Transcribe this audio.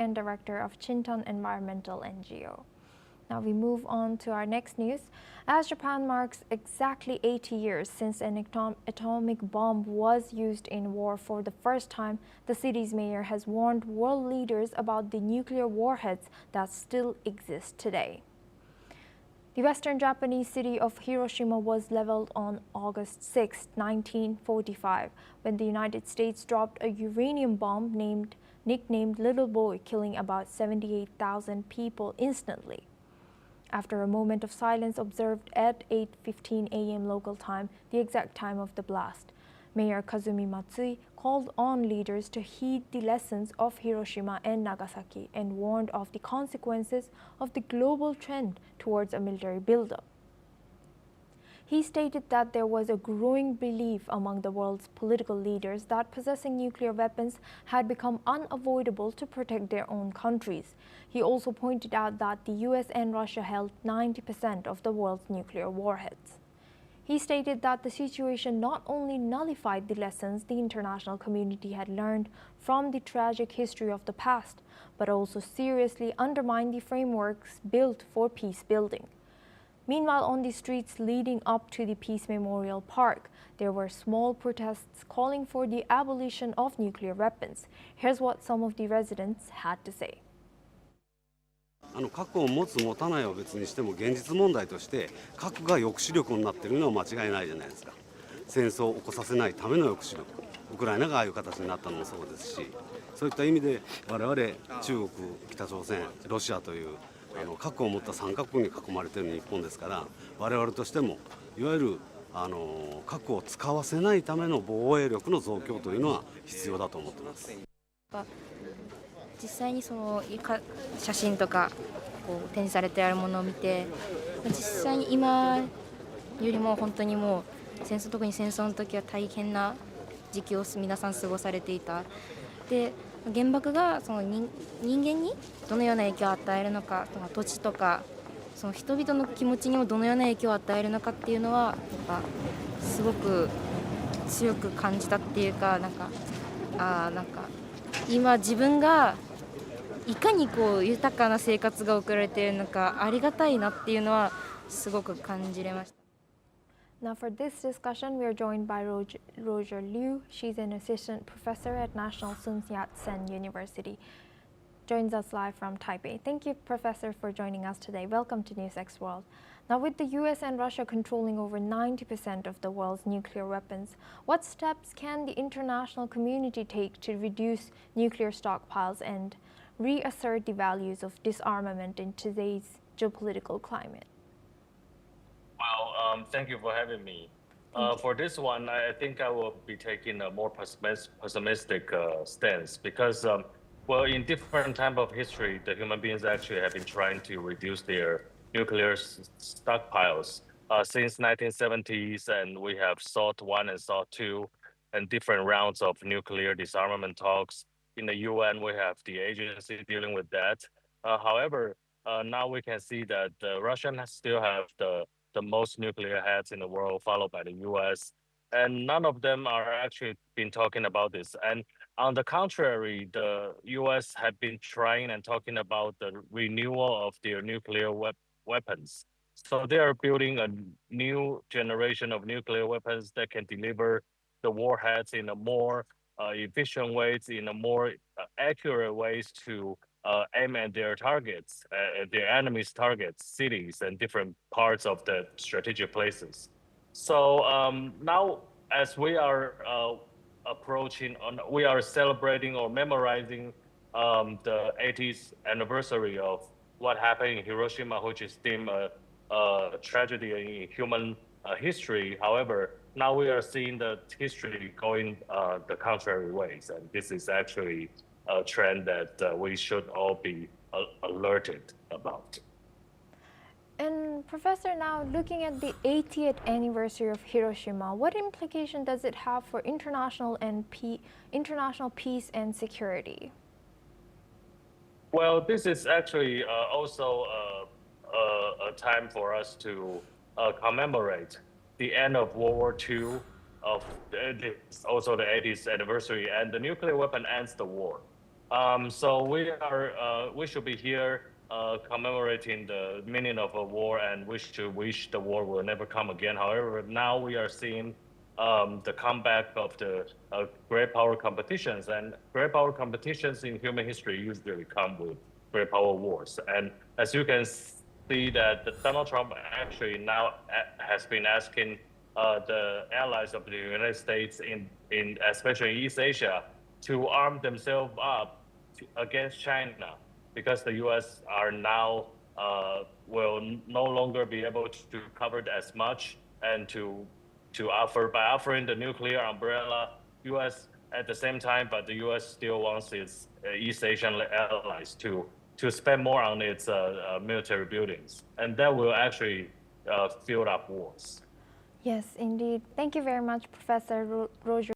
and director of Chinton Environmental NGO. Now we move on to our next news. As Japan marks exactly 80 years since an atomic bomb was used in war for the first time, the city's mayor has warned world leaders about the nuclear warheads that still exist today. The western Japanese city of Hiroshima was leveled on August 6, 1945, when the United States dropped a uranium bomb nicknamed Little Boy, killing about 78,000 people instantly. After a moment of silence observed at 8:15 a.m. local time, the exact time of the blast, Mayor Kazumi Matsui called on leaders to heed the lessons of Hiroshima and Nagasaki and warned of the consequences of the global trend towards a military buildup. He stated that there was a growing belief among the world's political leaders that possessing nuclear weapons had become unavoidable to protect their own countries. He also pointed out that the US and Russia held 90% of the world's nuclear warheads. He stated that the situation not only nullified the lessons the international community had learned from the tragic history of the past, but also seriously undermined the frameworks built for peace building. Meanwhile, on the streets leading up to the Peace Memorial Park, there were small protests calling for the abolition of nuclear weapons. Here's what some of the residents had to say. 核を持つ持たないは別にしても現実問題として核が抑止力になっているのは間違いないじゃないですか。戦争を起こさせないための抑止力、ウクライナがああいう形になったのもそうですし、そういった意味で我々中国、北朝鮮、ロシアという核を持った3カ国に囲まれている日本ですから、我々としてもいわゆる核を使わせないための防衛力の増強というのは必要だと思っています。実際にその写真とかこう展示されてあるものを見て、実際に今よりも本当にもう特に戦争の時は大変な時期を皆さん過ごされていた。で、原爆がその人間にどのような影響を与えるのか、土地とかその人々の気持ちにもどのような影響を与えるのかっていうのはやっぱすごく強く感じたっていうか、なんか今自分がいかにこう豊かな生活が送られているのかありがたいなっていうのはすごく感じれました。Now for this discussion, we are joined by Roger Liu. She's an assistant professor at National Sun Yat-sen University. Joins us live from Taipei. Thank you, Professor, for joining us today. Welcome to NewsX World. Now, with the US and Russia controlling over 90% of the world's nuclear weapons, what steps can the international community take to reduce nuclear stockpiles and reassert the values of disarmament in today's geopolitical climate? Well, thank you for having me. For this one, I think I will be taking a more pessimistic stance because, well, in different time of history, the human beings actually have been trying to reduce their nuclear stockpiles since 1970s, and we have SALT 1 and SALT 2 and different rounds of nuclear disarmament talks. In the UN, we have the agency dealing with that. However, now we can see that Russia still have the most nuclear heads in the world, followed by the US. And none of them are actually been talking about this. And on the contrary, the US have been trying and talking about the renewal of their nuclear weapons. So they are building a new generation of nuclear weapons that can deliver the warheads in a more efficient ways, in a more accurate ways to aim at their targets, their enemies' targets, cities, and different parts of the strategic places. So now, as we are we are celebrating or memorizing the 80th anniversary of what happened in Hiroshima, which is deemed a tragedy in human history. However, now we are seeing the history going the contrary ways, and this is actually a trend that we should all be alerted about. And Professor, now looking at the 80th anniversary of Hiroshima, what implication does it have for international peace and security? Well, this is actually also a time for us to commemorate the end of World War II. It's also the 80th anniversary, and the nuclear weapon ends the war. So we should be here commemorating the meaning of a war, and we should wish the war will never come again. However, now we are seeing the comeback of the great power competitions, and great power competitions in human history usually come with great power wars. And as you can see that Donald Trump actually now has been asking the allies of the United States in especially East Asia to arm themselves up against China, because the U.S. are now will no longer be able to cover it as much, and to offer by offering the nuclear umbrella, U.S. at the same time, but the U.S. still wants its East Asian allies to spend more on its military buildings, and that will actually fuel up wars. Yes, indeed. Thank you very much, Professor Roger.